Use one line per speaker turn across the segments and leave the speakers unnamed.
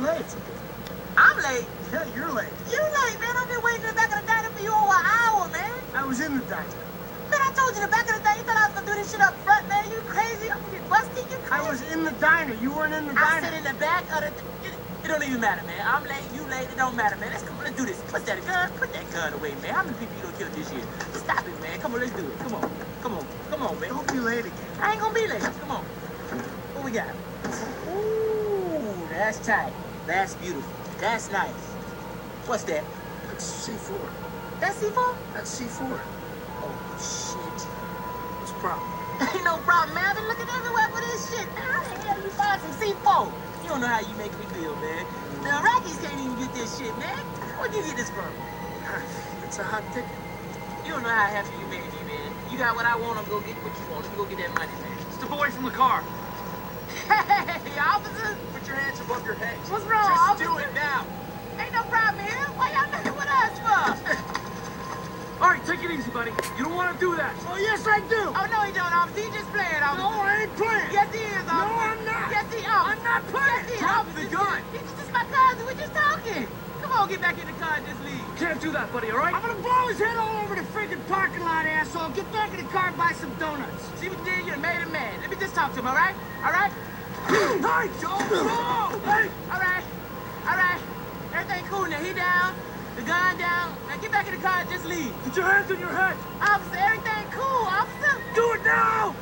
late.
I'm late.
Yeah, you're late.
You late, man. I've been waiting in the back of the diner for you over an hour, man.
I was in the diner.
Man, I told you in the back of the diner. You thought I was gonna do this shit up front, man. You crazy? I'm gonna get busted. You crazy?
I was in the diner. You weren't in the
I
diner.
sit in the back of the... It don't even matter, man. I'm late, you late. It don't matter, man. Let's do this. Put that gun away, man. How many people you done killed this year? Stop it, man. Come on, let's do it. Come on, man.
Don't be late again.
I ain't gonna be late. Come on. What we got? Ooh, that's tight. That's beautiful. That's nice. What's that?
That's C4.
That's C4?
That's C4.
Oh, shit.
What's the problem?
Ain't no problem, man. I've been looking everywhere for this shit. Man, how the hell you find some C4? You don't know how you make me feel, man. The Iraqis can't even get this shit, man. Where'd you get this from?
It's a hot ticket.
You don't know how happy you made me, man. You got what I want, I'm gonna get what you want. Let me go get that money, man.
Step away from the car.
Hey, officer!
Put your hands above your head.
What's wrong,
Just
officer?
do it now.
Ain't no problem here. Why y'all messing with us for?
All right, take it easy, buddy. You don't want to do that.
Oh, yes, I do.
Oh, no, he don't, officer. He just playing, officer.
No, I ain't playing.
Yes, he is, officer.
No, I'm not.
Yes, he is.
I'm not playing.
Yes, he is.
Drop
Officer.
the gun.
He's just my cousin. We're just talking. Come on, get back in the car and just leave.
Can't do that, buddy, all right?
I'm gonna blow his head all over the freaking parking lot, asshole. Get back in the car and buy some donuts.
See what you did? You done made a man. Let me just talk to him, all right? All right?
Hey, Joe! No! Hey!
All right. All right. Everything cool now. He down. The gun down. Now get back in the car and just leave.
Put your hands on your head.
Officer, everything cool, officer.
Do it now!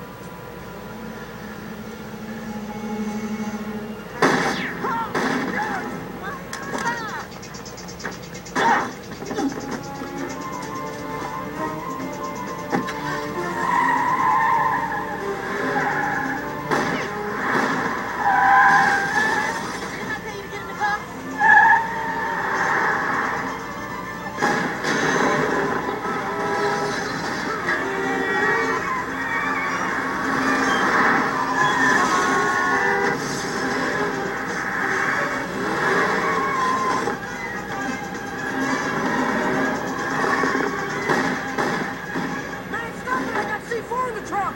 Didn't I tell you to get in the car?
Man, stop it! I got C4 in the trunk!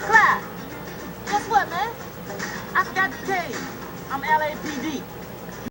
Clyde, guess what, man? I forgot to tell you. I'm LAPD.